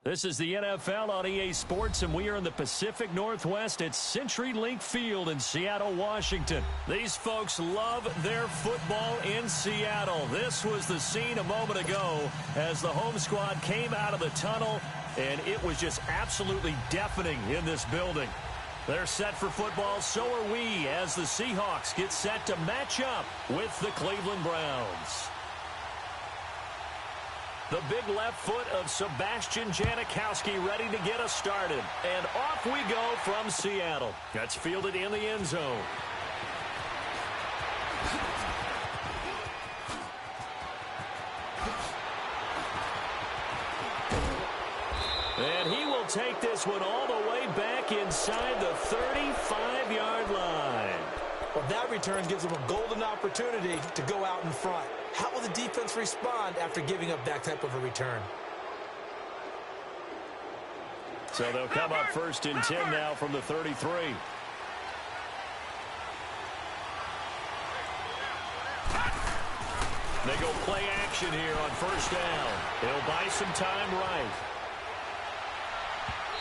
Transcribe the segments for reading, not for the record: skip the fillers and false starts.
This is the NFL on EA Sports, and we are in the Pacific Northwest at CenturyLink Field in Seattle, Washington. These folks love their football in Seattle. This was the scene a moment ago as the home squad came out of the tunnel, and it was just absolutely deafening in this building. They're set for football, so are we, as the Seahawks get set to match up with the Cleveland Browns. The big left foot of Sebastian Janikowski ready to get us started. And off we go from Seattle. That's fielded in the end zone. And he will take this one all the way back inside the 35-yard line. Well, that return gives them a golden opportunity to go out in front. How will the defense respond after giving up that type of a return? So they'll come up 1st and 10 now from the 33. They go play action here on 1st down. He'll buy some time right.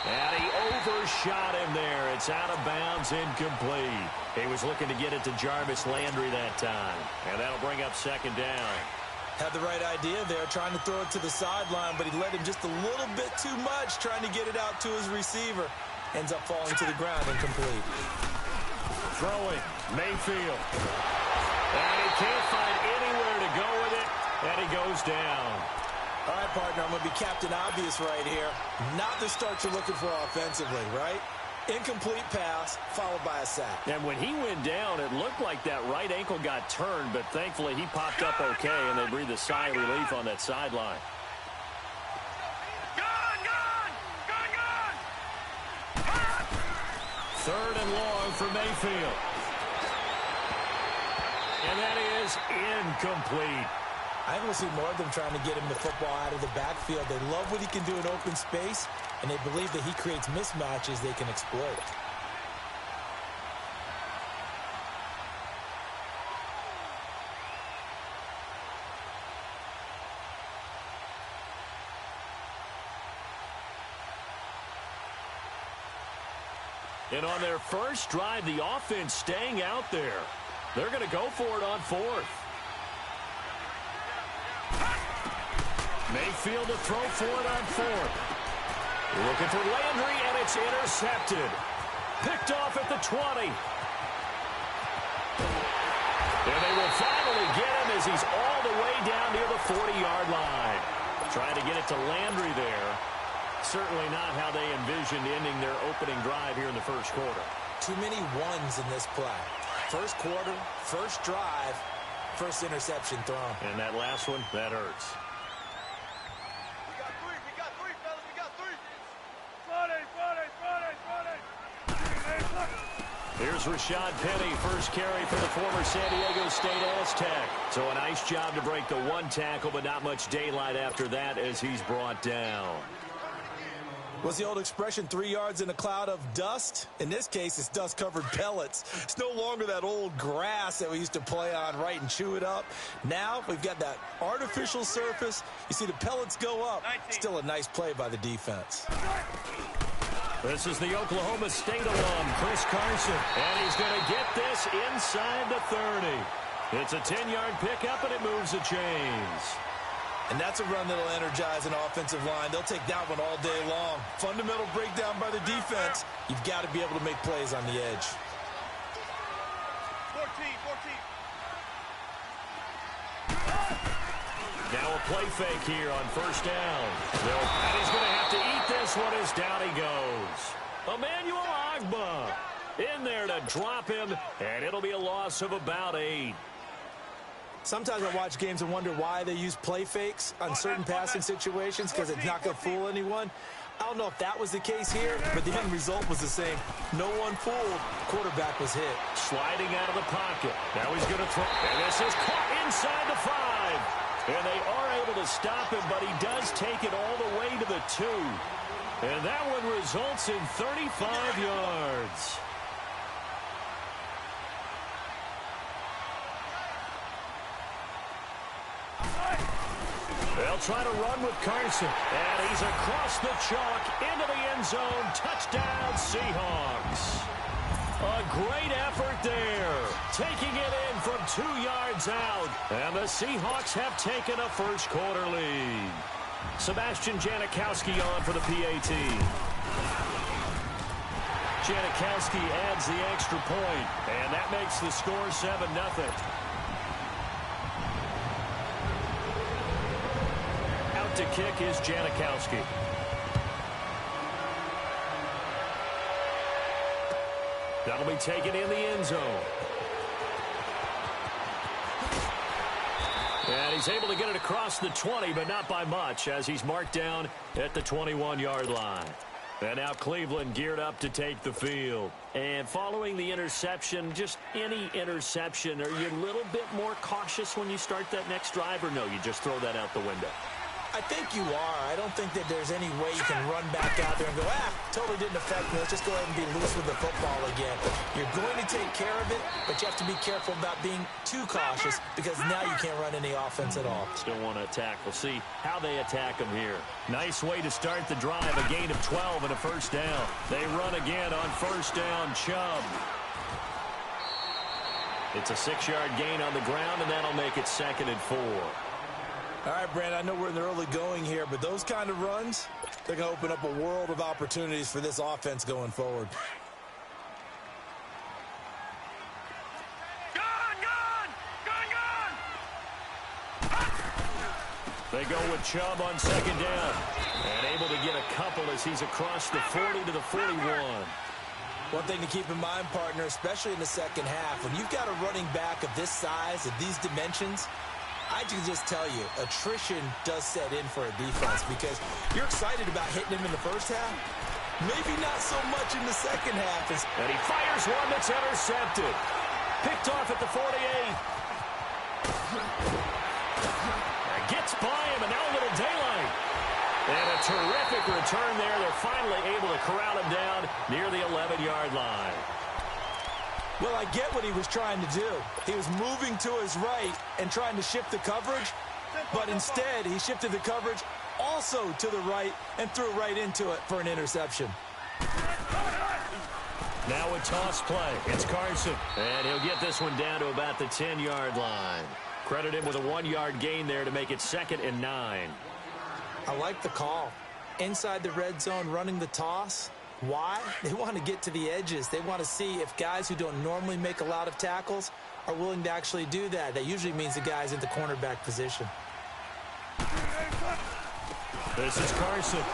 And he overshot him there. It's out of bounds, incomplete. He was looking to get it to Jarvis Landry that time. And that'll bring up 2nd down. Had the right idea there, trying to throw it to the sideline, but he let him just a little bit too much, trying to get it out to his receiver. Ends up falling to the ground, incomplete. Throwing, Mayfield. And he can't find anywhere to go with it, and he goes down. All right, partner, I'm going to be Captain Obvious right here. Not the start you're looking for offensively, right? Incomplete pass, followed by a sack. And when he went down, it looked like that right ankle got turned, but thankfully he popped up okay, and they breathed a sigh of relief on that sideline. Third and long for Mayfield. And that is incomplete. I will see more of them trying to get him the football out of the backfield. They love what he can do in open space, and they believe that he creates mismatches they can exploit. And on their first drive, the offense staying out there. They're going to go for it on 4th. Mayfield to throw for it on 4th. Looking for Landry, and it's intercepted. Picked off at the 20. And they will finally get him as he's all the way down near the 40-yard line. Trying to get it to Landry there. Certainly not how they envisioned ending their opening drive here in the first quarter. Too many ones in this play. First quarter, first drive, first interception thrown. And that last one, that hurts. Here's Rashad Penny, first carry for the former San Diego State Aztec. So a nice job to break the one tackle, but not much daylight after that as he's brought down. What's the old expression, 3 yards in a cloud of dust? In this case, it's dust-covered pellets. It's no longer that old grass that we used to play on, right, and chew it up. Now we've got that artificial surface. You see the pellets go up. Still a nice play by the defense. This is the Oklahoma State alum, Chris Carson, and he's going to get this inside the 30. It's a 10-yard pickup, and it moves the chains. And that's a run that'll energize an offensive line. They'll take that one all day long. Fundamental breakdown by the defense. You've got to be able to make plays on the edge. 14. Now a play fake here on 1st down. And he's going to have to eat this one as down he goes. Emmanuel Ogbah in there to drop him, and it'll be a loss of about 8. Sometimes I watch games and wonder why they use play fakes on certain passing situations, because it's not going to fool anyone. I don't know if that was the case here, but the end result was the same. No one fooled. Quarterback was hit. Sliding out of the pocket. Now he's going to throw. And this is caught inside the 5. And they are able to stop him, but he does take it all the way to the 2. And that one results in 35 yards. Well, They'll try to run with Carson. And he's across the chalk into the end zone. Touchdown, Seahawks. A great effort there. Taking it in from 2 yards out. And the Seahawks have taken a first quarter lead. Sebastian Janikowski on for the PAT. Janikowski adds the extra point, and that makes the score 7-0. Out to kick is Janikowski. That'll be taken in the end zone. And he's able to get it across the 20, but not by much, as he's marked down at the 21-yard line. And now Cleveland geared up to take the field. And following the interception, just any interception, are you a little bit more cautious when you start that next drive, or no, you just throw that out the window? I think you are. I don't think that there's any way you can run back out there and go, totally didn't affect me. Let's just go ahead and be loose with the football again. You're going to take care of it, but you have to be careful about being too cautious because now you can't run any offense at all. Still want to attack. We'll see how they attack them here. Nice way to start the drive, a gain of 12 and a first down. They run again on first down, Chubb. It's a 6-yard gain on the ground, and that'll make it 2nd and 4. All right, Brandon, I know we're in the early going here, but those kind of runs, they're going to open up a world of opportunities for this offense going forward. They go with Chubb on 2nd down. And able to get a couple as he's across the 40 to the 41. One thing to keep in mind, partner, especially in the second half, when you've got a running back of this size, of these dimensions, I can just tell you, attrition does set in for a defense because you're excited about hitting him in the first half. Maybe not so much in the second half. And he fires one that's intercepted. Picked off at the 48. Gets by him, and now a little daylight. And a terrific return there. They're finally able to corral him down near the 11-yard line. Well, I get what he was trying to do. He was moving to his right and trying to shift the coverage, but instead he shifted the coverage also to the right and threw right into it for an interception. Now a toss play. It's Carson, and he'll get this one down to about the 10-yard line. Credit him with a 1-yard gain there to make it 2nd and 9. I like the call. Inside the red zone, running the toss. Why? They want to get to the edges. They want to see if guys who don't normally make a lot of tackles are willing to actually do that. That usually means the guy's in the cornerback position. This is Carson.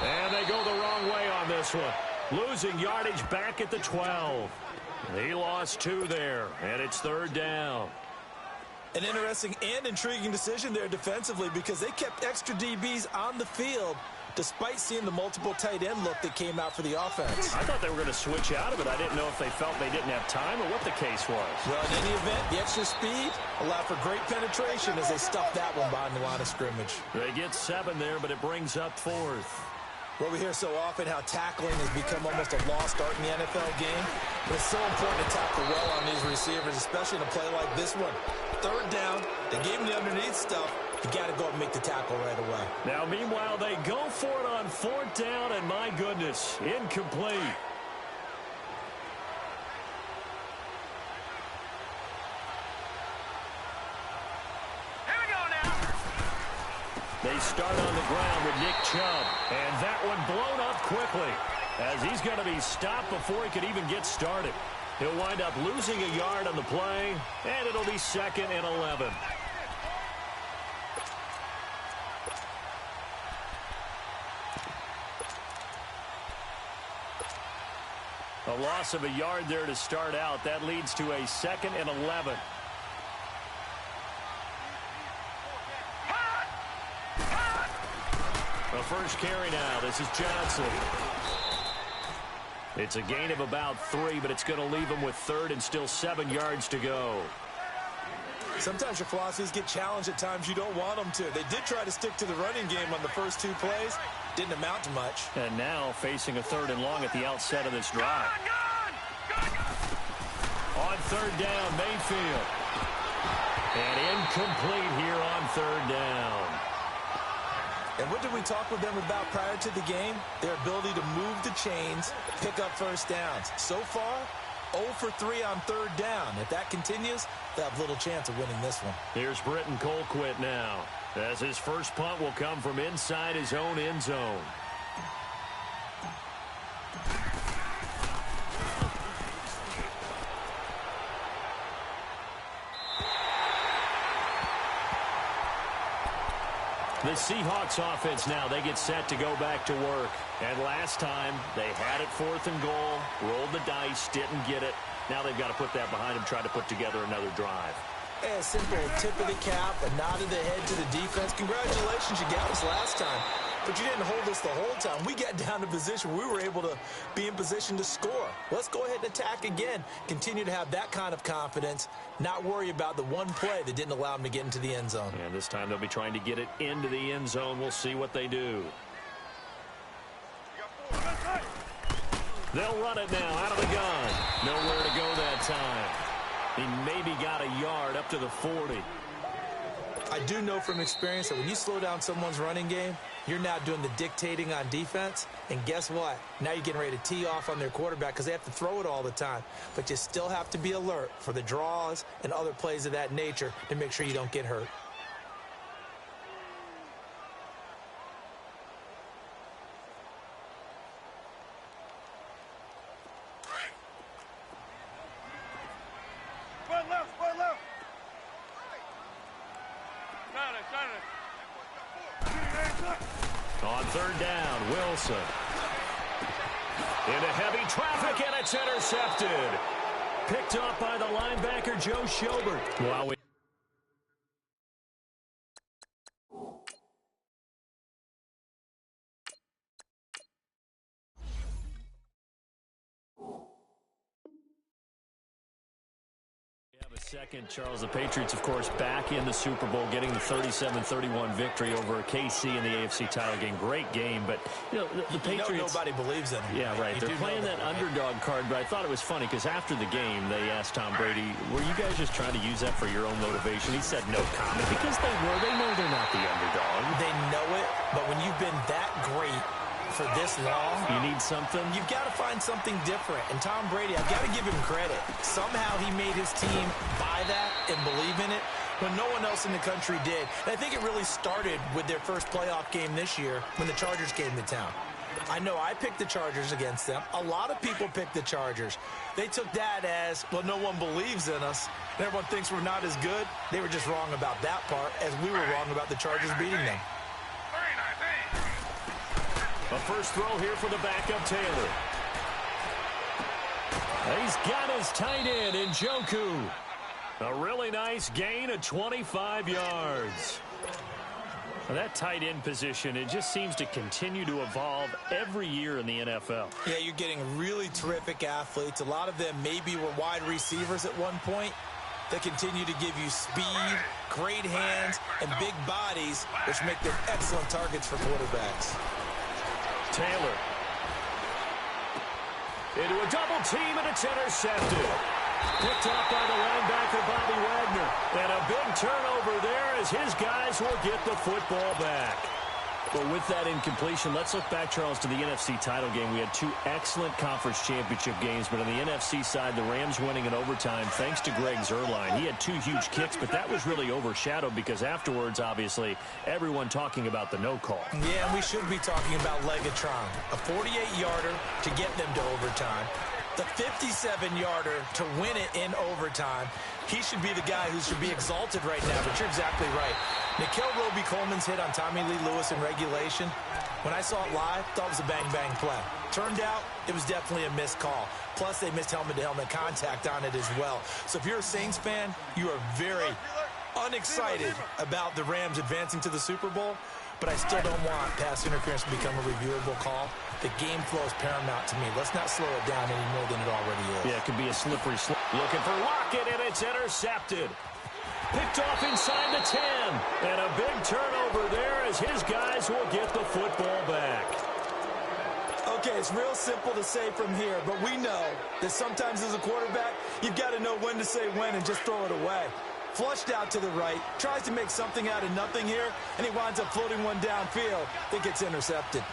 And they go the wrong way on this one. Losing yardage back at the 12. He lost 2 there, and it's 3rd down. An interesting and intriguing decision there defensively because they kept extra DBs on the field despite seeing the multiple tight end look that came out for the offense. I thought they were going to switch out of it. I didn't know if they felt they didn't have time or what the case was. Well, in any event, the extra speed allowed for great penetration as they stuffed that one behind the line of scrimmage. They get 7 there, but it brings up 4th. Well, we hear so often how tackling has become almost a lost art in the NFL game. But it's so important to tackle well on these receivers, especially in a play like this one. 3rd down, they gave him the underneath stuff. You got to go and make the tackle right away. Now, meanwhile, they go for it on 4th down, and my goodness, incomplete. Here we go now. They start on the ground with Nick Chubb, and that one blown up quickly as he's going to be stopped before he could even get started. He'll wind up losing a yard on the play, and it'll be 2nd and 11. A loss of a yard there to start out. That leads to a 2nd and 11. The first carry now. This is Johnson. It's a gain of about 3, but it's going to leave him with 3rd and still 7 yards to go. Sometimes your philosophies get challenged at times you don't want them to. They did try to stick to the running game on the first 2 plays. Didn't amount to much. And now facing a 3rd and long at the outset of this drive. On 3rd down, Mayfield. And incomplete here on 3rd down. And what did we talk with them about prior to the game? Their ability to move the chains, pick up first downs. So far, 0 for 3 on third down. If that continues, they'll have little chance of winning this one. Here's Britton Colquitt now, as his first punt will come from inside his own end zone. The Seahawks offense now, they get set to go back to work. And last time, they had it 4th and goal, rolled the dice, didn't get it. Now they've got to put that behind them, try to put together another drive. A simple tip of the cap, a nod of the head to the defense. Congratulations, you got us last time. But you didn't hold us the whole time. We got down to position. We were able to be in position to score. Let's go ahead and attack again. Continue to have that kind of confidence. Not worry about the one play that didn't allow them to get into the end zone. And this time they'll be trying to get it into the end zone. We'll see what they do. They'll run it now out of the gun. Nowhere to go that time. He maybe got a yard up to the 40. I do know from experience that when you slow down someone's running game, you're now doing the dictating on defense. And guess what? Now you're getting ready to tee off on their quarterback because they have to throw it all the time. But you still have to be alert for the draws and other plays of that nature to make sure you don't get hurt. On third down, Wilson. Into heavy traffic, and it's intercepted. Picked off by the linebacker, Joe Schobert. Wow. Second, Charles, the Patriots, of course, back in the Super Bowl, getting the 37-31 victory over KC in the AFC title game. Great game, but, you know, the Patriots... nobody believes in them. Yeah, right. They're playing that underdog card, but I thought it was funny because after the game, they asked Tom Brady, were you guys just trying to use that for your own motivation? He said no comment because they were. They know they're not the underdog. They know it, but when you've been that great for this long, you need something. You've got to find something different. And Tom Brady, I've got to give him credit. Somehow he made his team buy that and believe in it when no one else in the country did. And I think it really started with their first playoff game this year when the Chargers came to town. I know I picked the Chargers against them. A lot of people picked the Chargers. They took that as, well, no one believes in us, and everyone thinks we're not as good. They were just wrong about that part, as we were wrong about the Chargers beating them. A first throw here for the backup, Taylor. He's got his tight end, Njoku. A really nice gain of 25 yards. Now that tight end position, it just seems to continue to evolve every year in the NFL. Yeah, you're getting really terrific athletes. A lot of them maybe were wide receivers at one point. They continue to give you speed, great hands, and big bodies, which make them excellent targets for quarterbacks. Taylor into a double team, and it's intercepted. Picked up by the linebacker, Bobby Wagner. And a big turnover there as his guys will get the football back. Well, with that incompletion, let's look back, Charles, to the NFC title game. We had two excellent conference championship games, but on the NFC side, the Rams winning in overtime thanks to Greg Zuerlein. He had two huge kicks, but that was really overshadowed because afterwards, obviously, everyone talking about the no call. Yeah, we should be talking about Legatron. A 48-yarder to get them to overtime. The 57-yarder to win it in overtime. He should be the guy who should be exalted right now, but you're exactly right. Nikhil Roby-Coleman's hit on Tommy Lee Lewis in regulation, when I saw it live, thought it was a bang-bang play. Turned out, it was definitely a missed call. Plus, they missed helmet-to-helmet contact on it as well. So if you're a Saints fan, you are very unexcited about the Rams advancing to the Super Bowl, but I still don't want pass interference to become a reviewable call. The game flow is paramount to me. Let's not slow it down any more than it already is. Yeah, it could be a slippery slope. Looking for Lockett, and it's intercepted. Picked off inside the 10. And a big turnover there as his guys will get the football back. Okay, it's real simple to say from here, but we know that sometimes as a quarterback, you've got to know when to say when and just throw it away. Flushed out to the right, tries to make something out of nothing here, and he winds up floating one downfield that gets intercepted.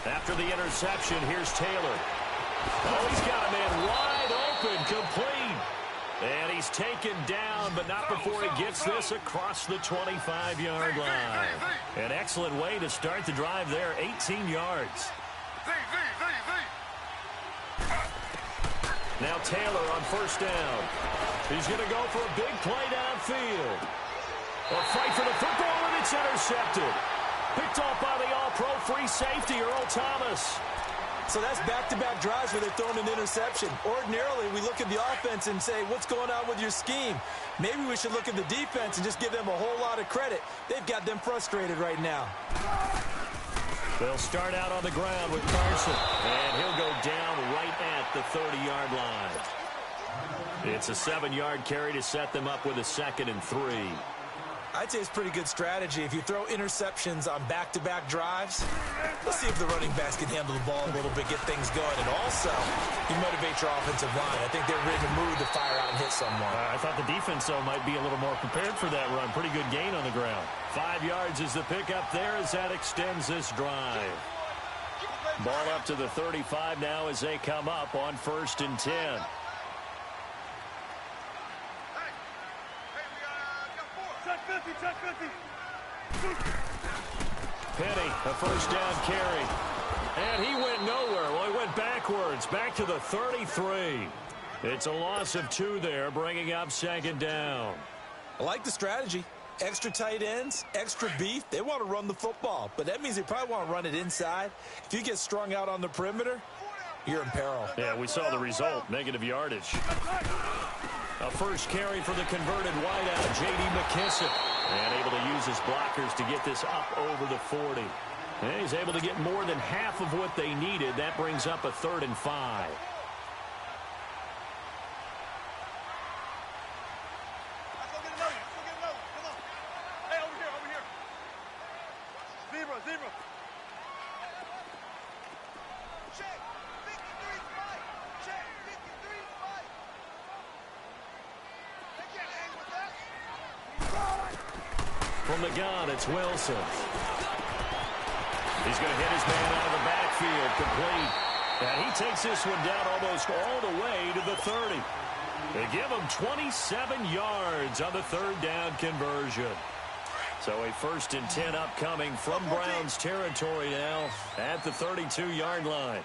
After the interception, here's Taylor. Oh, he's got a man wide open, complete. And he's taken down, but not before he gets this across the 25-yard line. An excellent way to start the drive there, 18 yards. Now Taylor on first down. He's going to go for a big play downfield. A fight for the football, and it's intercepted. Picked off by the all-pro free safety, Earl Thomas. So that's back-to-back drives where they're throwing an interception. Ordinarily, we look at the offense and say, what's going on with your scheme? Maybe we should look at the defense and just give them a whole lot of credit. They've got them frustrated right now. They'll start out on the ground with Carson, and he'll go down right at the 30-yard line. It's a 7-yard carry to set them up with a 2nd and 3. I'd say it's pretty good strategy. If you throw interceptions on back-to-back drives, let's see if the running backs can handle the ball a little bit, get things going. And also, you motivate your offensive line. I think they're in the mood to fire out and hit someone. I thought the defense, though, might be a little more prepared for that run. Pretty good gain on the ground. 5 yards is the pickup there as that extends this drive. Ball up to the 35 now as they come up on 1st and 10. Penny, a first down carry. And he went nowhere. Well, he went backwards, back to the 33. It's a loss of 2 there, bringing up 2nd down. I like the strategy. Extra tight ends, extra beef. They want to run the football, but that means they probably want to run it inside. If you get strung out on the perimeter, you're in peril. Yeah, we saw the result, negative yardage. A first carry for the converted wideout, J.D. McKissick. And able to use his blockers to get this up over the 40. And he's able to get more than half of what they needed. That brings up a 3rd and 5. From the gun, it's Wilson. He's going to hit his man out of the backfield, complete. And he takes this one down almost all the way to the 30. They give him 27 yards on the 3rd down conversion. So a 1st and 10 upcoming from Browns territory now at the 32-yard line.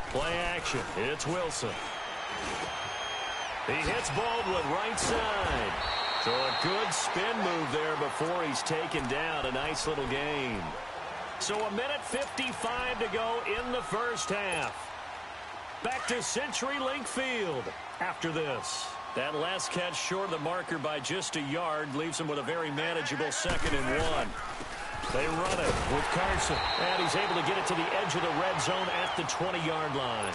Play action. It's Wilson. He hits Baldwin right side. So a good spin move there before he's taken down. A nice little gain. So 1:55 to go in the first half. Back to CenturyLink Field after this. That last catch short of the marker by just a yard leaves him with a very manageable 2nd and 1. They run it with Carson. And he's able to get it to the edge of the red zone at the 20-yard line.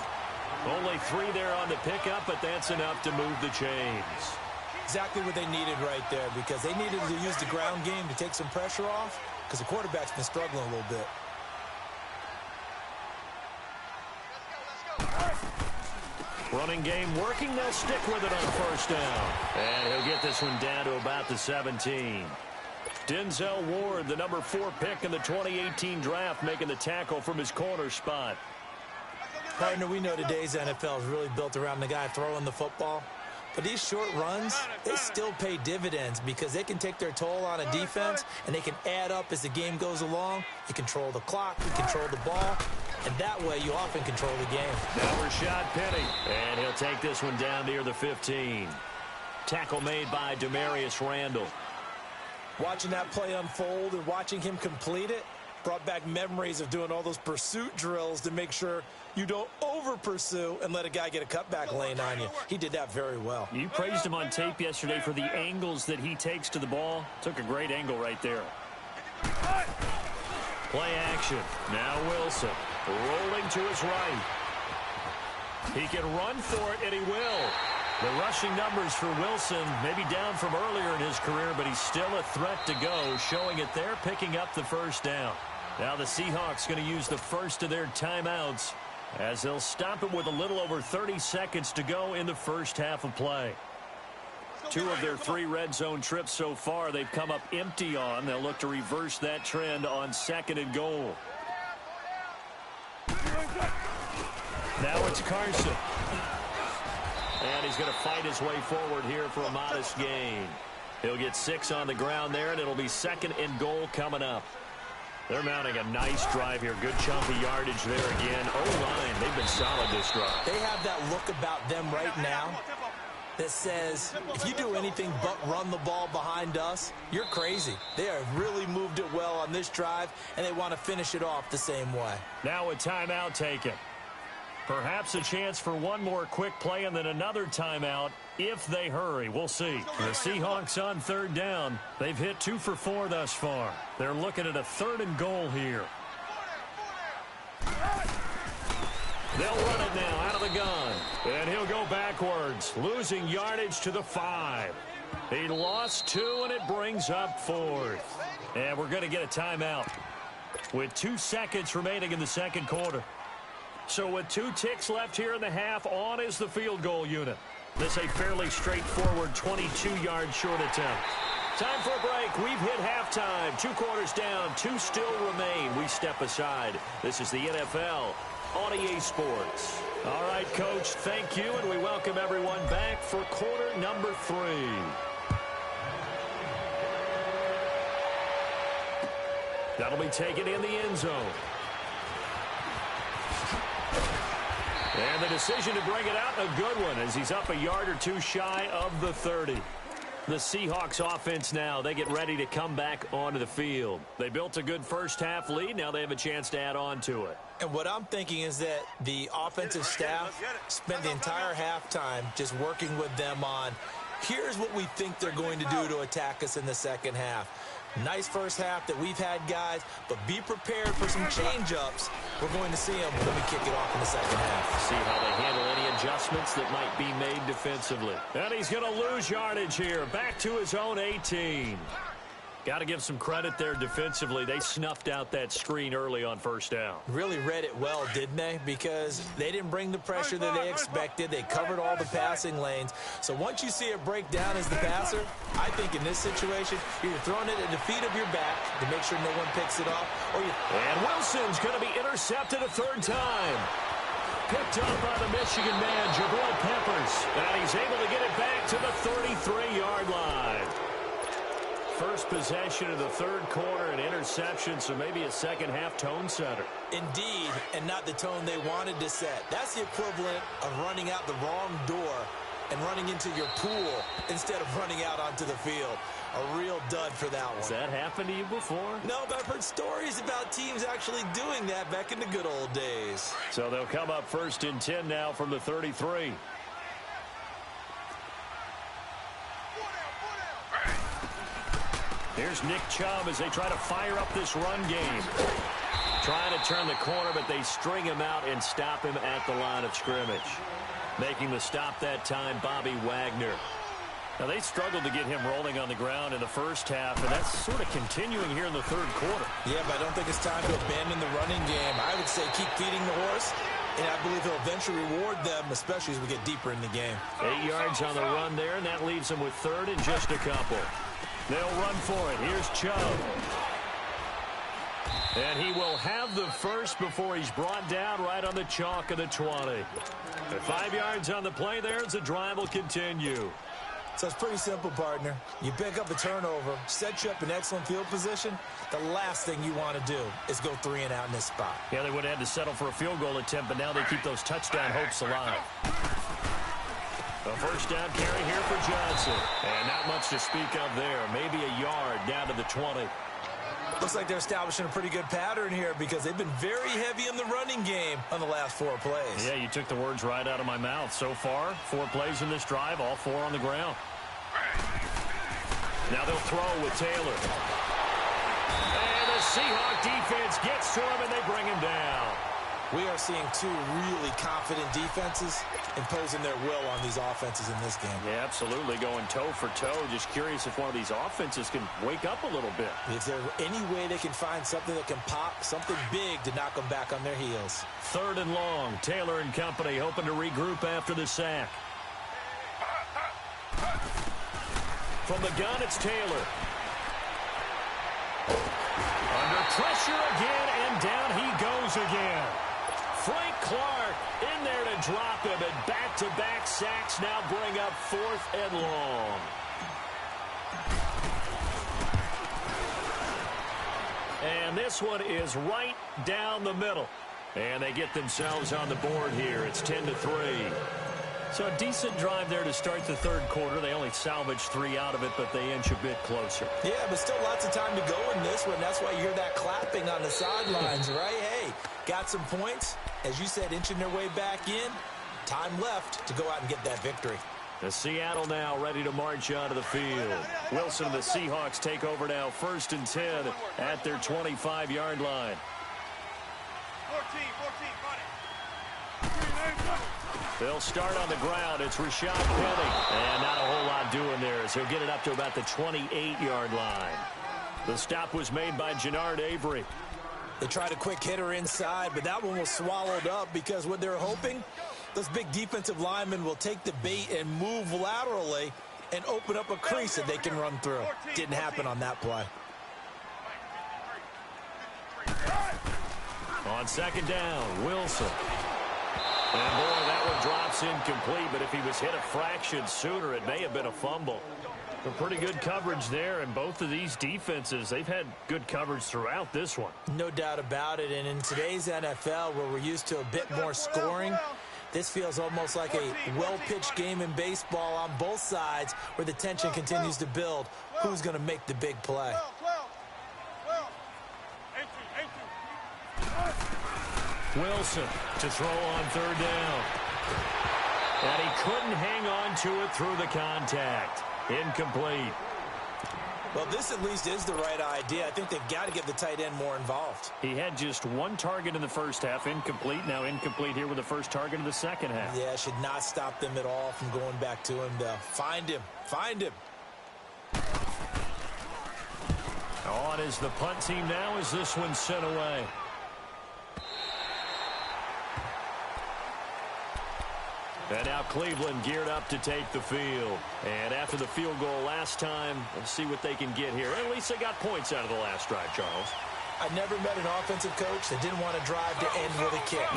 Only 3 there on the pickup, but that's enough to move the chains. Exactly what they needed right there, because they needed to use the ground game to take some pressure off, because the quarterback's been struggling a little bit. Running game working. They'll stick with it on 1st down. And he'll get this one down to about the 17. Denzel Ward, the number 4 pick in the 2018 draft, making the tackle from his corner spot. Partner, we know today's NFL is really built around the guy throwing the football. But these short runs, they still pay dividends because they can take their toll on a defense and they can add up as the game goes along. You control the clock, you control the ball, and that way you often control the game. Now Rashad Penny, and he'll take this one down near the 15. Tackle made by Demarius Randall. Watching that play unfold and watching him complete it brought back memories of doing all those pursuit drills to make sure you don't over-pursue and let a guy get a cutback lane on you. He did that very well. You praised him on tape yesterday for the angles that he takes to the ball. Took a great angle right there. Play action. Now Wilson rolling to his right. He can run for it, and he will. The rushing numbers for Wilson maybe down from earlier in his career, but he's still a threat to go, showing it there, picking up the 1st down. Now the Seahawks going to use the first of their timeouts as they'll stop it with a little over 30 seconds to go in the first half of play. 2 of their 3 red zone trips so far they've come up empty on. They'll look to reverse that trend on 2nd and goal. Now it's Carson. And he's going to fight his way forward here for a modest gain. He'll get 6 on the ground there, and it'll be 2nd and goal coming up. They're mounting a nice drive here. Good chunk of yardage there again. O-line, they've been solid this drive. They have that look about them right now that says, if you do anything but run the ball behind us, you're crazy. They have really moved it well on this drive, and they want to finish it off the same way. Now a timeout taken. Perhaps a chance for one more quick play and then another timeout if they hurry. We'll see. The Seahawks on 3rd down. They've hit 2 for 4 thus far. They're looking at a 3rd and goal here. They'll run it now out of the gun. And he'll go backwards, losing yardage to the 5. He lost 2, and it brings up 4th. And we're going to get a timeout with 2 seconds remaining in the 2nd quarter. So with 2 ticks left here in the half, on is the field goal unit. This a fairly straightforward 22-yard short attempt. Time for a break. We've hit halftime. 2 quarters down, 2 still remain. We step aside. This is the NFL on EA Sports. All right, Coach, thank you, and we welcome everyone back for quarter number 3. That'll be taken in the end zone. And the decision to bring it out, a good one, as he's up a yard or 2 shy of the 30. The Seahawks offense now, they get ready to come back onto the field. They built a good first half lead. Now they have a chance to add on to it. And what I'm thinking is that the offensive staff spent the entire halftime just working with them on, here's what we think they're going to do to attack us in the second half. Nice first half that we've had, guys, but be prepared for some change-ups. We're going to see them when we kick it off in the second half. See how they handle any adjustments that might be made defensively. And he's going to lose yardage here, back to his own 18. Got to give some credit there defensively. They snuffed out that screen early on first down. Really read it well, didn't they? Because they didn't bring the pressure that they expected. They covered all the passing lanes. So once you see it break down as the passer, I think in this situation, you're throwing it at the feet of your back to make sure no one picks it off. And Wilson's going to be intercepted a 3rd time. Picked up by the Michigan man, Jabril Peppers. And he's able to get it back to the 33-yard line. First possession of the 3rd quarter, an interception, so maybe a second half tone setter. Indeed, and not the tone they wanted to set. That's the equivalent of running out the wrong door and running into your pool instead of running out onto the field. A real dud for that one. Has that happened to you before? No, but I've heard stories about teams actually doing that back in the good old days. So they'll come up 1st and 10 now from the 33. Here's Nick Chubb as they try to fire up this run game. Trying to turn the corner, but they string him out and stop him at the line of scrimmage. Making the stop that time, Bobby Wagner. Now, they struggled to get him rolling on the ground in the first half, and that's sort of continuing here in the 3rd quarter. Yeah, but I don't think it's time to abandon the running game. I would say keep feeding the horse, and I believe he'll eventually reward them, especially as we get deeper in the game. 8 yards on the run there, and that leaves them with 3rd and just a couple. They'll run for it. Here's Chubb. And he will have the first before he's brought down right on the chalk of the 20. At 5 yards on the play there, as the drive will continue. So it's pretty simple, partner. You pick up a turnover, set you up in excellent field position. The last thing you want to do is go 3 and out in this spot. Yeah, they would have had to settle for a field goal attempt, but now they keep those touchdown hopes alive. A first down carry here for Johnson. And not much to speak of there. Maybe a yard down to the 20. Looks like they're establishing a pretty good pattern here because they've been very heavy in the running game on the last 4 plays. Yeah, you took the words right out of my mouth. So far, 4 plays in this drive, all 4 on the ground. Now they'll throw with Taylor. And the Seahawk defense gets to him, and they bring him down. We are seeing two really confident defenses imposing their will on these offenses in this game. Yeah, absolutely, going toe for toe. Just curious if one of these offenses can wake up a little bit. Is there any way they can find something that can pop, something big to knock them back on their heels? 3rd and long. Taylor and company hoping to regroup after the sack. From the gun, it's Taylor. Under pressure again, and down he goes again. Frank Clark in there to drop him, and back-to-back sacks now bring up 4th and long. And this one is right down the middle. And they get themselves on the board here. It's 10-3. So a decent drive there to start the 3rd quarter. They only salvaged 3 out of it, but they inch a bit closer. Yeah, but still lots of time to go in this one. That's why you hear that clapping on the sidelines, right? Hey, got some points. As you said, inching their way back in. Time left to go out and get that victory. The Seattle now ready to march onto the field. Wilson and the Seahawks take over now, 1st and 10 at their 25-yard line. 14, buddy. They'll start on the ground. It's Rashad Penny. And not a whole lot doing there as he'll get it up to about the 28-yard line. The stop was made by Jannard Avery. They tried a quick hitter inside, but that one was swallowed up because what they're hoping, those big defensive linemen will take the bait and move laterally and open up a crease that they can run through. Didn't happen on that play. On 2nd down, Wilson. And boy, that one drops incomplete, but if he was hit a fraction sooner, it may have been a fumble. But pretty good coverage there, and both of these defenses, they've had good coverage throughout this one. No doubt about it, and in today's NFL, where we're used to a bit more scoring, this feels almost like a well-pitched game in baseball on both sides where the tension continues to build. Who's going to make the big play? Wilson to throw on 3rd down. And he couldn't hang on to it through the contact. Incomplete. Well, this at least is the right idea. I think they've got to get the tight end more involved. He had just 1 target in the first half, incomplete. Now incomplete here with the first target in the second half. Yeah, should not stop them at all from going back to him. Find him. Find him. On is the punt team now as this one's sent away. And now Cleveland geared up to take the field. And after the field goal last time, let's see what they can get here. At least they got points out of the last drive, Charles. I never met an offensive coach that didn't want to drive to end with a kick.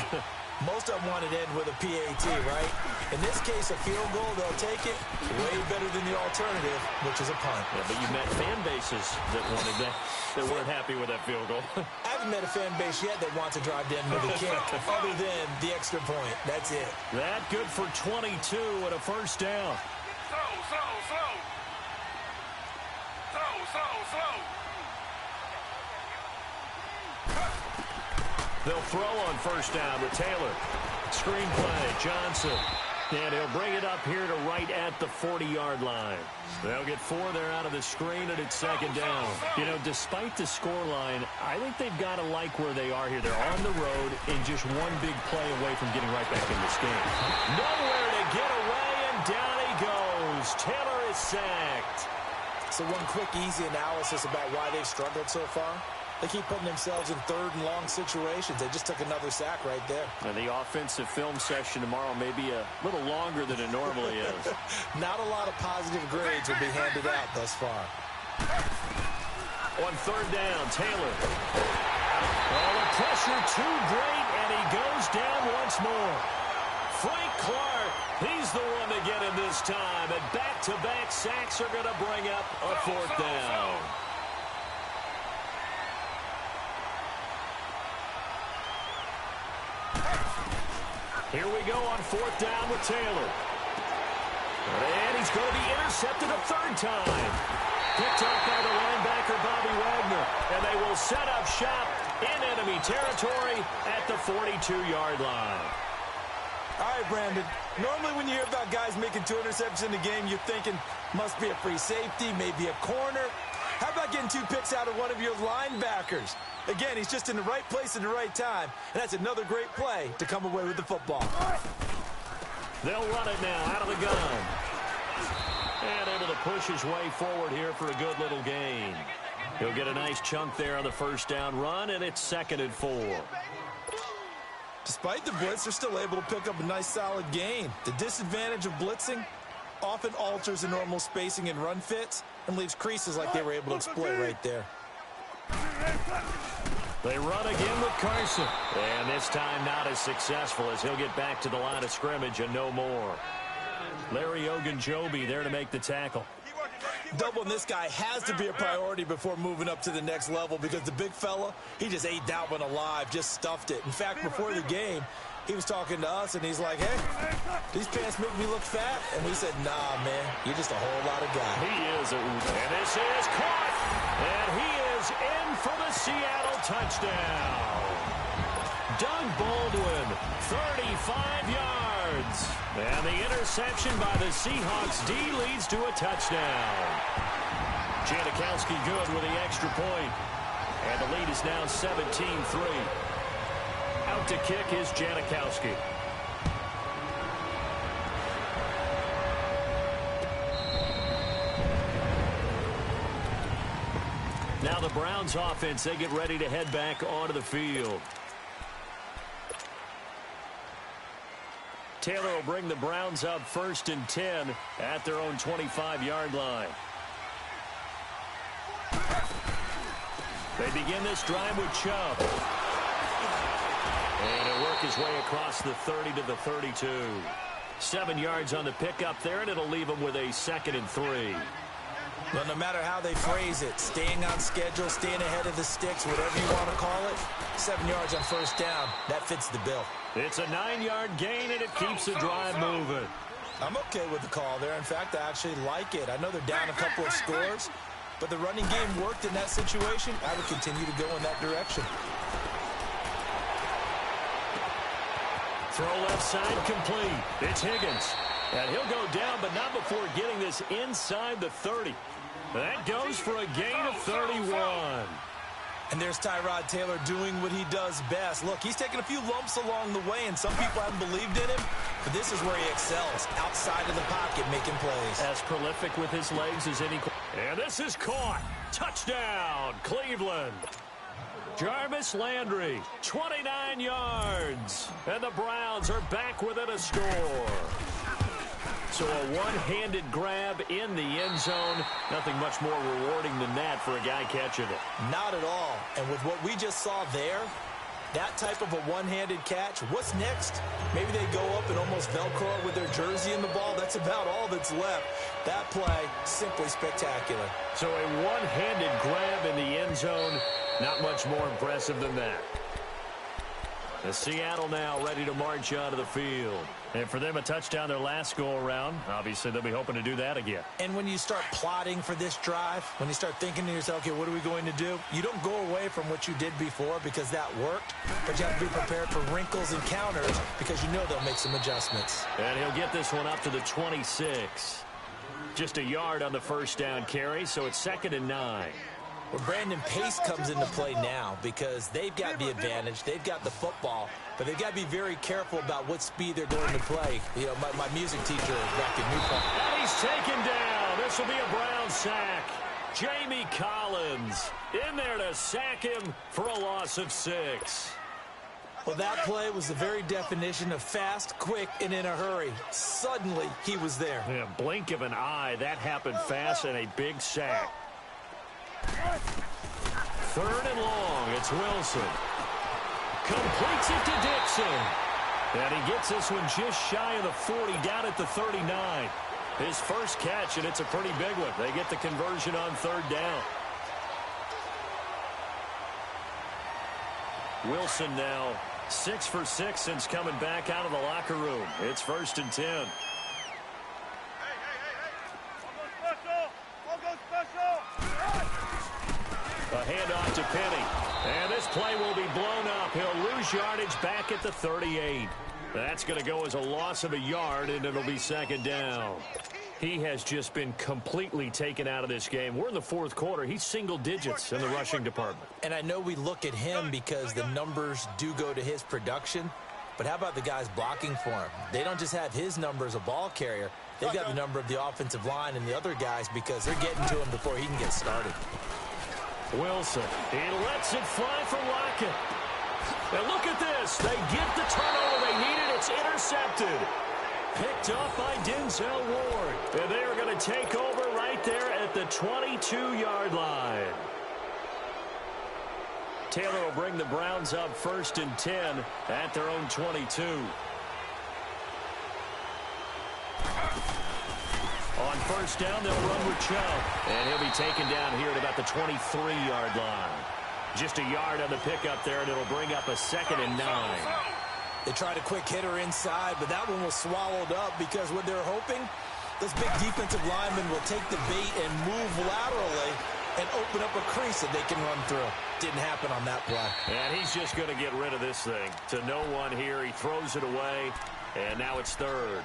Most of them wanted to end with a PAT, right? In this case, a field goal, they'll take it way better than the alternative, which is a punt. Yeah, but you met fan bases that wanted that, that weren't happy with that field goal. I haven't met a fan base yet that wants to drive to end with a kick, other than the extra point. That's it. That good for 22 and a 1st down. Slow. They'll throw on 1st down with Taylor. Screen play, Johnson. And he'll bring it up here to right at the 40-yard line. They'll get 4 there out of the screen, and it's 2nd down. You know, despite the scoreline, I think they've got to like where they are here. They're on the road and just 1 big play away from getting right back in this game. Nowhere to get away, and down he goes. Taylor is sacked. So one quick, easy analysis about why they've struggled so far. They keep putting themselves in 3rd and long situations. They just took another sack right there. And the offensive film session tomorrow may be a little longer than it normally is. Not a lot of positive grades will be handed out thus far. On 3rd down, Taylor. Oh, the pressure too great, and he goes down once more. Frank Clark, he's the one to get him this time. And back-to-back sacks are going to bring up a 4th down. Here we go on 4th down with Taylor. And he's going to be intercepted a 3rd time. Picked up by the linebacker, Bobby Wagner. And they will set up shop in enemy territory at the 42-yard line. All right, Brandon. Normally when you hear about guys making 2 interceptions in a game, you're thinking must be a free safety, maybe a corner. How about getting 2 picks out of one of your linebackers? Again, he's just in the right place at the right time, and that's another great play to come away with the football. They'll run it now out of the gun. And able to push his way forward here for a good little gain. He'll get a nice chunk there on the first down run, and it's 2nd and 4. Despite the blitz, they're still able to pick up a nice solid gain. The disadvantage of blitzing often alters the normal spacing and run fits and leaves creases like they were able to exploit right there. They run again with Carson. And this time not as successful as he'll get back to the line of scrimmage and no more. Larry Ogunjobi there to make the tackle. Doubling this guy has to be a priority before moving up to the next level because the big fella, he just ate that one alive, just stuffed it. In fact, before the game, he was talking to us, and he's like, hey, these pants make me look fat. And we said, nah, man, you're just a whole lot of guy. He is. And this is caught. And he is in for the Seattle touchdown. Doug Baldwin, 35 yards. And the interception by the Seahawks D leads to a touchdown. Janikowski good with the extra point. And the lead is now 17-3. Out to kick is Janikowski. Now the Browns offense, they get ready to head back onto the field. Taylor will bring the Browns up 1st and 10 at their own 25-yard line. They begin this drive with Chubb. And he'll work his way across the 30 to the 32. 7 yards on the pickup there, and it'll leave him with a 2nd and 3. Well, no matter how they phrase it, staying on schedule, staying ahead of the sticks, whatever you want to call it, 7 yards on 1st down, that fits the bill. It's a 9-yard gain, and it keeps the drive moving. I'm okay with the call there. In fact, I actually like it. I know they're down a couple of scores, but the running game worked in that situation. I would continue to go in that direction. Throw left side complete. It's Higgins. And he'll go down, but not before getting this inside the 30. That goes for a gain of 31. And there's Tyrod Taylor doing what he does best. Look, he's taken a few lumps along the way, and some people haven't believed in him, but this is where he excels, outside of the pocket, making plays. As prolific with his legs as any. And this is caught. Touchdown, Cleveland. Jarvis Landry, 29 yards. And the Browns are back within a score. So a one-handed grab in the end zone. Nothing much more rewarding than that for a guy catching it. Not at all. And with what we just saw there, that type of a one-handed catch, what's next? Maybe they go up and almost Velcro with their jersey in the ball. That's about all that's left. That play, simply spectacular. So a one-handed grab in the end zone. Not much more impressive than that. The Seattle now ready to march onto the field. And for them, a touchdown their last go-around. Obviously, they'll be hoping to do that again. And when you start plotting for this drive, when you start thinking to yourself, okay, what are we going to do? You don't go away from what you did before because that worked, but you have to be prepared for wrinkles and counters because you know they'll make some adjustments. And he'll get this one up to the 26. Just a yard on the first down carry, so it's 2nd and 9. Well, Brandon Pace comes into play now because they've got the advantage. They've got the football, but they've got to be very careful about what speed they're going to play. You know, my music teacher back in Newport. And he's taken down. This will be a Brown sack. Jamie Collins in there to sack him for a loss of 6. Well, that play was the very definition of fast, quick, and in a hurry. Suddenly, he was there. Yeah, blink of an eye. That happened fast and a big sack. 3rd and long. It's Wilson. Completes it to Dixon. And he gets this one just shy of the 40, down at the 39. His first catch, and it's a pretty big one. They get the conversion on 3rd down. Wilson now 6 for 6 since coming back out of the locker room. It's 1st and 10. A handoff to Penny. And this play will be blown up. He'll lose yardage back at the 38. That's going to go as a loss of a yard, and it'll be 2nd down. He has just been completely taken out of this game. We're in the fourth quarter. He's single digits in the rushing department. And I know we look at him because the numbers do go to his production, but how about the guys blocking for him? They don't just have his number as a ball carrier. They've got the number of the offensive line and the other guys because they're getting to him before he can get started. Wilson, he lets it fly for Lockett. And look at this. They get the turnover they needed. It's intercepted. Picked off by Denzel Ward. And they are going to take over right there at the 22-yard line. Taylor will bring the Browns up 1st and 10 at their own 22. On first down, they'll run with Chubb. And he'll be taken down here at about the 23-yard line. Just a yard on the pickup there, and it'll bring up a 2nd and 9. They tried a quick hitter inside, but that one was swallowed up because what they're hoping, those big defensive linemen will take the bait and move laterally and open up a crease that they can run through. Didn't happen on that play. And he's just going to get rid of this thing. To no one here, he throws it away, and now it's 3rd.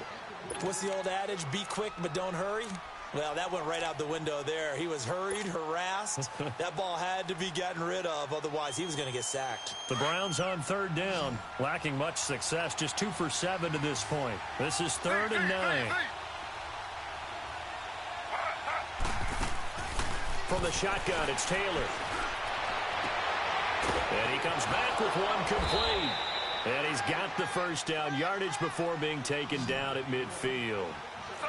What's the old adage? Be quick, but don't hurry. Well, that went right out the window there. He was hurried, harassed. That ball had to be gotten rid of. Otherwise, he was going to get sacked. The Browns on 3rd down. Lacking much success. Just 2 for 7 to this point. This is 3rd and 9. From the shotgun, it's Taylor. And he comes back with one complete. And he's got the first down yardage before being taken down at midfield.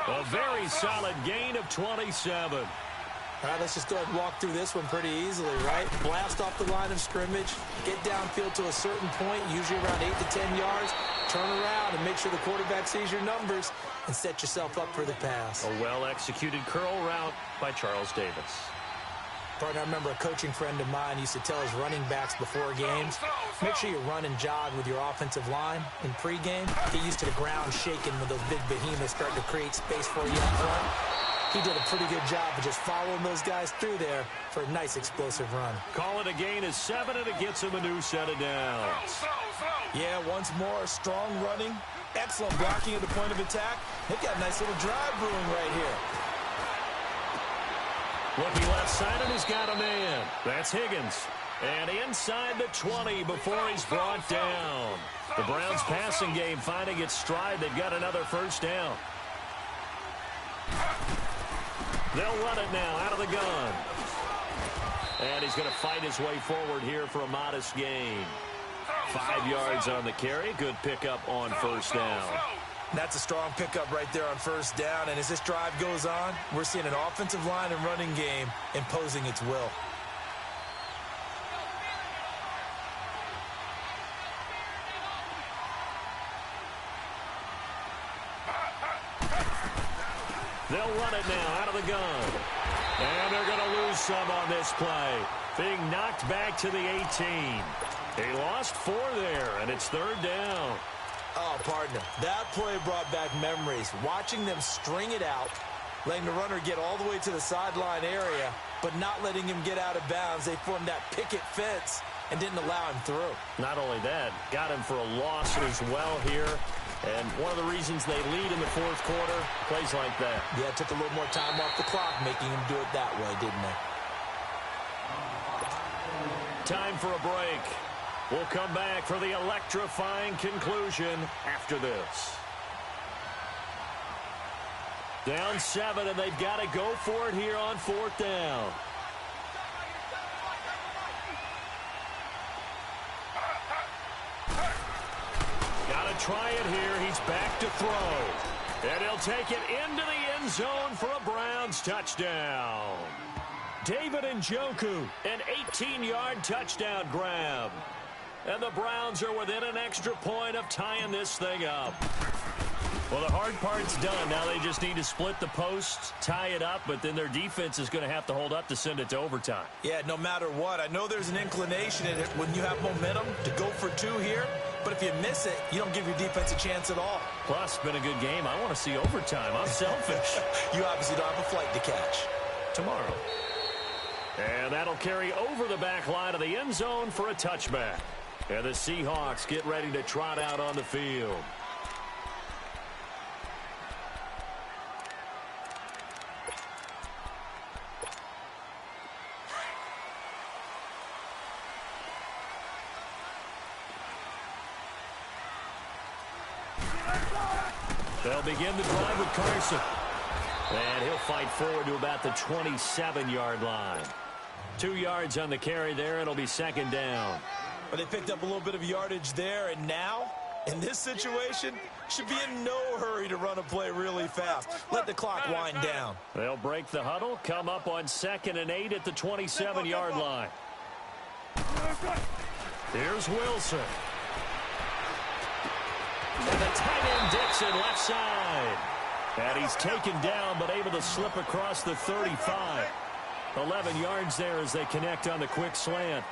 A very solid gain of 27. All right, let's just go ahead and walk through this one pretty easily, right? Blast off the line of scrimmage, get downfield to a certain point, usually around 8 to 10 yards, turn around and make sure the quarterback sees your numbers and set yourself up for the pass. A well-executed curl route by Charles Davis. Partner, I remember a coaching friend of mine used to tell his running backs before games, make sure you run and jog with your offensive line in pregame. Get used to the ground shaking when those big behemoths start to create space for you up front. He did a pretty good job of just following those guys through there for a nice explosive run. Call it a gain of 7, and it gets him a new set of downs. Yeah, once more, strong running, excellent blocking at the point of attack. They've got a nice little drive brewing right here. Looking left side, and he's got a man. That's Higgins. And inside the 20 before he's brought down. The Browns passing game finding its stride. They've got another first down. They'll run it now out of the gun. And he's going to fight his way forward here for a modest gain. 5 yards on the carry. Good pickup on first down. That's a strong pickup right there on first down. And as this drive goes on, we're seeing an offensive line and running game imposing its will. They'll run it now out of the gun. And they're going to lose some on this play. Being knocked back to the 18. They lost 4 there, and it's third down. Oh, partner, that play brought back memories. Watching them string it out, letting the runner get all the way to the sideline area, but not letting him get out of bounds. They formed that picket fence and didn't allow him through. Not only that, got him for a loss as well here. And one of the reasons they lead in the fourth quarter, plays like that. Yeah, it took a little more time off the clock, making him do it that way, didn't it? Time for a break. We'll come back for the electrifying conclusion after this. Down 7, and they've got to go for it here on fourth down. Got to try it here. He's back to throw. And he'll take it into the end zone for a Browns touchdown. David Njoku, an 18-yard touchdown grab. And the Browns are within an extra point of tying this thing up. Well, the hard part's done. Now they just need to split the posts, tie it up, but then their defense is going to have to hold up to send it to overtime. Yeah, no matter what. I know there's an inclination in it when you have momentum to go for 2 here, but if you miss it, you don't give your defense a chance at all. Plus, it's been a good game. I want to see overtime. I'm selfish. You obviously don't have a flight to catch. Tomorrow. And that'll carry over the back line of the end zone for a touchback. And the Seahawks get ready to trot out on the field. They'll begin the drive with Carson. And he'll fight forward to about the 27-yard line. 2 yards on the carry there. It'll be second down. But they picked up a little bit of yardage there, and now, in this situation, should be in no hurry to run a play really fast. Let the clock wind down. They'll break the huddle, come up on 2nd and 8 at the 27-yard line. Here's Wilson. And the tight end Dixon left side. And he's taken down, but able to slip across the 35. 11 yards there as they connect on the quick slant.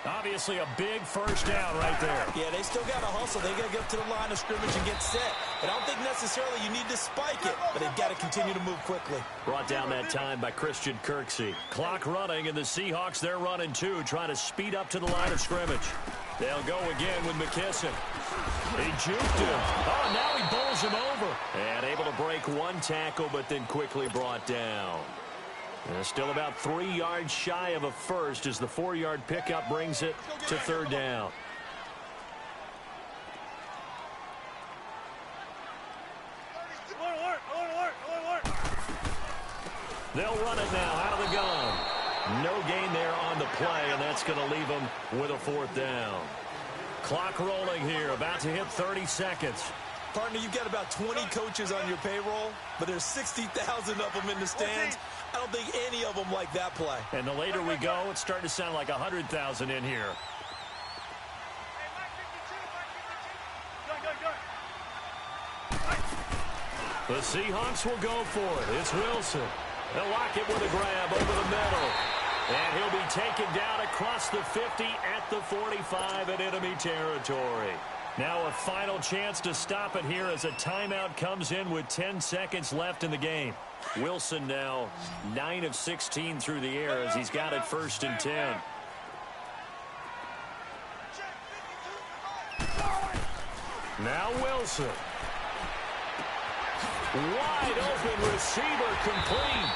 Obviously a big first down right there. Yeah, they still got to hustle. They got to get up to the line of scrimmage and get set. I don't think necessarily you need to spike it, but they've got to continue to move quickly. Brought down that time by Christian Kirksey. Clock running, and the Seahawks, they're running too, trying to speed up to the line of scrimmage. They'll go again with McKissick. He juked him. Oh, now he bowls him over. And able to break one tackle, but then quickly brought down. Still about 3 yards shy of a first as the 4-yard pickup brings it to third down. They'll run it now out of the gun. No gain there on the play, and that's going to leave them with a fourth down. Clock rolling here, about to hit 30 seconds. Partner, you've got about 20 coaches on your payroll, but there's 60,000 of them in the stands. I don't think any of them like that play. And the later we go, it's starting to sound like 100,000 in here. The Seahawks will go for it. It's Wilson. They'll lock it with a grab over the middle. And he'll be taken down across the 50 at the 45 in enemy territory. Now a final chance to stop it here as a timeout comes in with 10 seconds left in the game. Wilson now 9 of 16 through the air as he's got it 1st and 10. Now Wilson. Wide open receiver complete.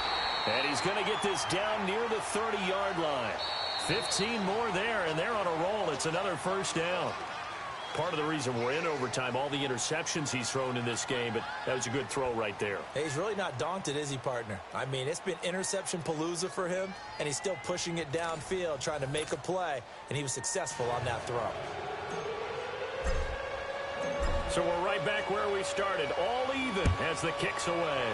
And he's going to get this down near the 30-yard line. 15 more there, and they're on a roll. It's another first down. Part of the reason we're in overtime, all the interceptions he's thrown in this game, but that was a good throw right there. Hey, he's really not daunted, is he, partner? I mean, it's been interception palooza for him, and he's still pushing it downfield, trying to make a play, and he was successful on that throw. So we're right back where we started, all even as the kick's away.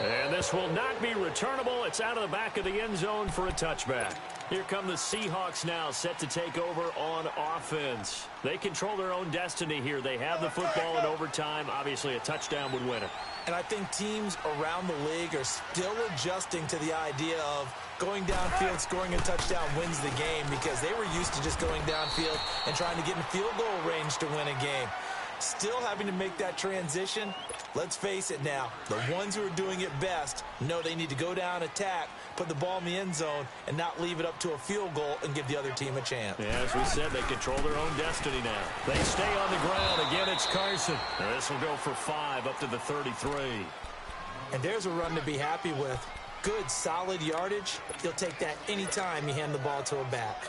And this will not be returnable. It's out of the back of the end zone for a touchback. Here come the Seahawks now, set to take over on offense. They control their own destiny here. They have the football in overtime. Obviously, a touchdown would win it. And I think teams around the league are still adjusting to the idea of going downfield, scoring a touchdown wins the game, because they were used to just going downfield and trying to get in field goal range to win a game. Still having to make that transition. Let's face it now, the ones who are doing it best know they need to go down, attack, put the ball in the end zone, and not leave it up to a field goal and give the other team a chance. Yeah, as we said, they control their own destiny now. They stay on the ground. Again, it's Carson. And this will go for 5 up to the 33. And there's a run to be happy with. Good, solid yardage. You'll take that anytime you hand the ball to a back.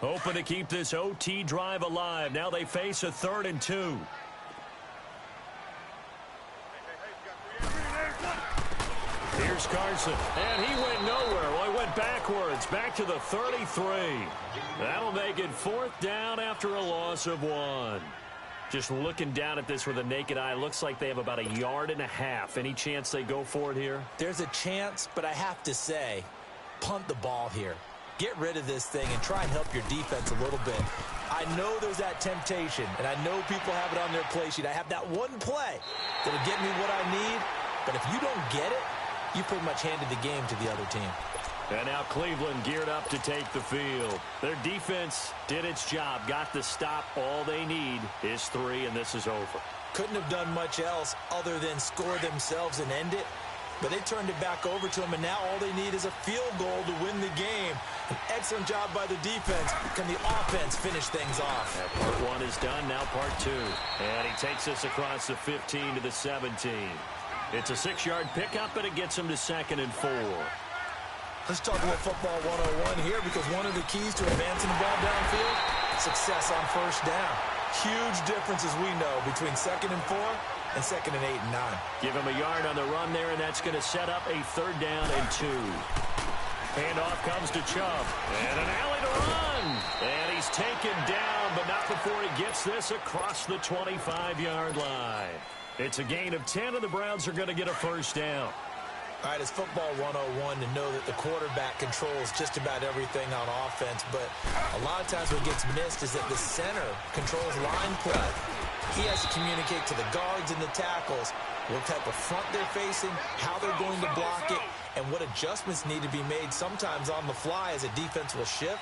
Hoping to keep this OT drive alive. Now they face a 3rd and 2. Here's Carson. And he went nowhere. Well, he went backwards. Back to the 33. That'll make it 4th down after a loss of 1. Just looking down at this with a naked eye, looks like they have about 1.5 yards. Any chance they go for it here? There's a chance, but I have to say, punt the ball here. Get rid of this thing and try and help your defense a little bit. I know there's that temptation, and I know people have it on their play sheet. I have that one play that'll get me what I need, but if you don't get it, you pretty much handed the game to the other team. And now Cleveland geared up to take the field. Their defense did its job, got the stop. All they need is 3, and this is over. Couldn't have done much else other than score themselves and end it. But they turned it back over to them, and now all they need is a field goal to win the game. An excellent job by the defense. Can the offense finish things off? Yeah, part 1 is done, now part 2. And he takes us across the 15 to the 17. It's a 6-yard pickup, and it gets him to 2nd and 4. Let's talk a little football 101 here, because one of the keys to advancing the ball downfield, success on first down. Huge difference, as we know, between 2nd and 4 and 2nd and 8 and 9. Give him a yard on the run there, and that's going to set up a 3rd down and 2. Handoff comes to Chubb. And an alley to run. And he's taken down, but not before he gets this across the 25-yard line. It's a gain of 10, and the Browns are going to get a 1st down. All right, it's football 101 to know that the quarterback controls just about everything on offense, but a lot of times what gets missed is that the center controls line play. He has to communicate to the guards and the tackles what type of front they're facing, how they're going to block it, and what adjustments need to be made sometimes on the fly as a defense will shift.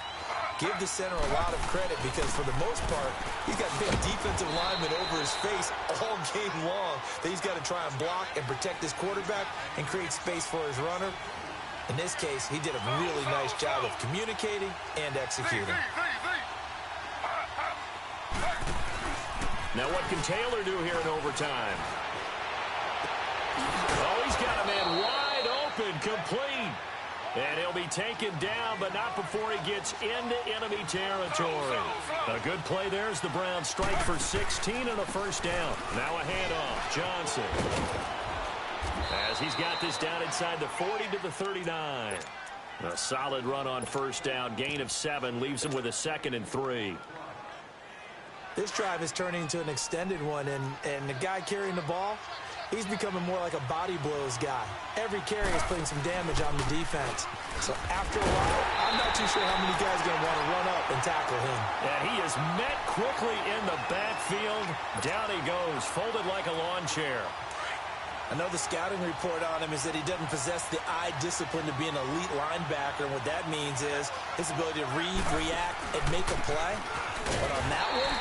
Give the center a lot of credit, because for the most part, he's got big defensive linemen over his face all game long that he's got to try and block and protect his quarterback and create space for his runner. In this case, he did a really nice job of communicating and executing. Now what can Taylor do here in overtime? Oh, he's got a man wide open, complete. And he'll be taken down, but not before he gets into enemy territory. A good play there as the Browns strike for 16 and a 1st down. Now a handoff. Johnson. As he's got this down inside the 40 to the 39. A solid run on 1st down. Gain of 7 leaves him with a 2nd and 3. This drive is turning into an extended one, and the guy carrying the ball, he's becoming more like a body blows guy. Every carry is putting some damage on the defense. So after a while, I'm not too sure how many guys are going to want to run up and tackle him. And he is met quickly in the backfield. Down he goes, folded like a lawn chair. I know the scouting report on him is that he doesn't possess the eye discipline to be an elite linebacker. And what that means is his ability to read, react, and make a play. But on that one,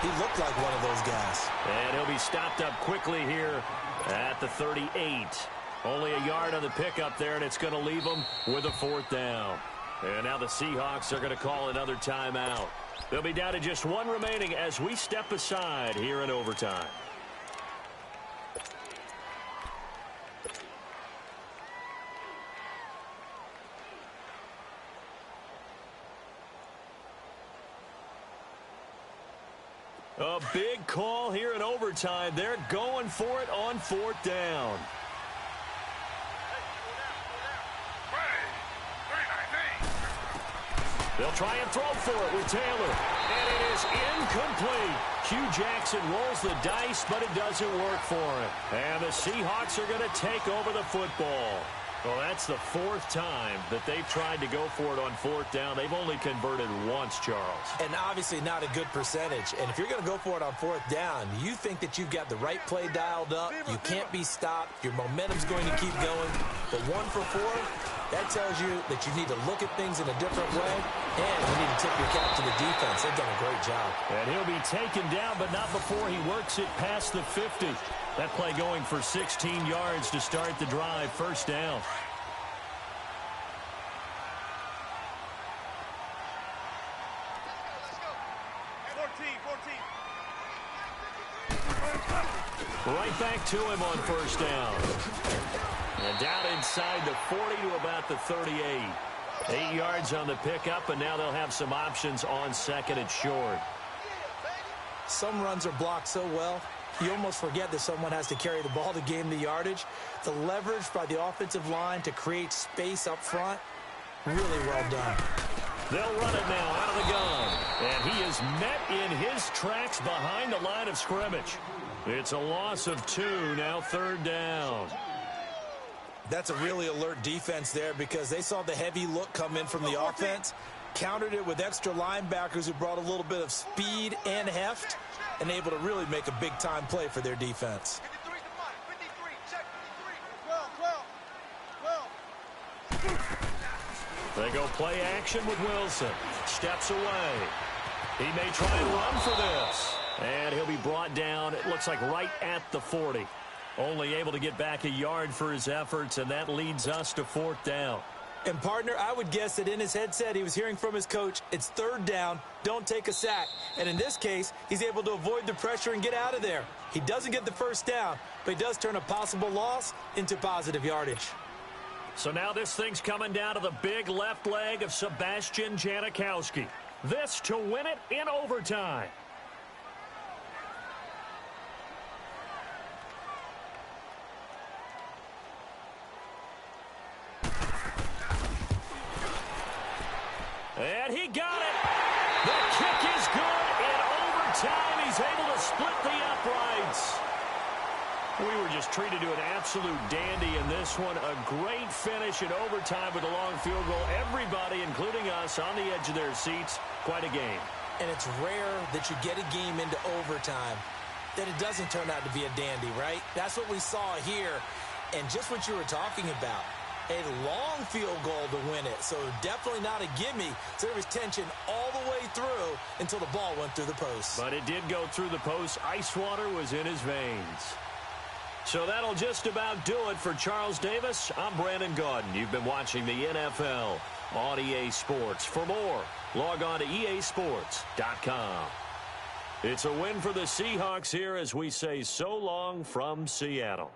he looked like one of those guys. And he'll be stopped up quickly here at the 38. Only a yard on the pickup there, and it's going to leave him with a 4th down. And now the Seahawks are going to call another timeout. They'll be down to just 1 remaining as we step aside here in overtime. A big call here in overtime. They're going for it on 4th down. They'll try and throw for it with Taylor. And it is incomplete. Hugh Jackson rolls the dice, but it doesn't work for him. And the Seahawks are going to take over the football. Well, that's the 4th time that they've tried to go for it on 4th down. They've only converted once, Charles. And obviously not a good percentage. And if you're going to go for it on 4th down, you think that you've got the right play dialed up. You can't be stopped. Your momentum's going to keep going. But 1 for 4, that tells you that you need to look at things in a different way. And you need to tip your cap to the defense. They've done a great job. And he'll be taken down, but not before he works it past the 50. That play going for 16 yards to start the drive. 1st down. Right back to him on 1st down. And down inside the 40 to about the 38. 8 yards on the pickup, and now they'll have some options on 2nd and short. Some runs are blocked so well, you almost forget that someone has to carry the ball to gain the yardage. The leverage by the offensive line to create space up front, really well done. They'll run it now out of the gun. And he is met in his tracks behind the line of scrimmage. It's a loss of 2, now 3rd down. That's a really alert defense there, because they saw the heavy look come in from the offense, countered it with extra linebackers who brought a little bit of speed and heft, and able to really make a big-time play for their defense. 53 to 53, check 53, 12. They go play action with Wilson. Steps away. He may try and run for this. And he'll be brought down, it looks like right at the 40. Only able to get back a yard for his efforts, and that leads us to 4th down. And, partner, I would guess that in his headset he was hearing from his coach, it's 3rd down, don't take a sack. And in this case, he's able to avoid the pressure and get out of there. He doesn't get the 1st down, but he does turn a possible loss into positive yardage. So now this thing's coming down to the big left leg of Sebastian Janikowski. This to win it in overtime. And he got it. The kick is good. In overtime, he's able to split the uprights. We were just treated to an absolute dandy in this one. A great finish in overtime with a long field goal. Everybody, including us, on the edge of their seats. Quite a game. And it's rare that you get a game into overtime that it doesn't turn out to be a dandy, right? That's what we saw here. And just what you were talking about. A long field goal to win it, so definitely not a gimme. So there was tension all the way through until the ball went through the post. But it did go through the post. Ice water was in his veins. So that'll just about do it for Charles Davis. I'm Brandon Gaudin. You've been watching the NFL on EA Sports. For more, log on to easports.com. It's a win for the Seahawks here as we say so long from Seattle.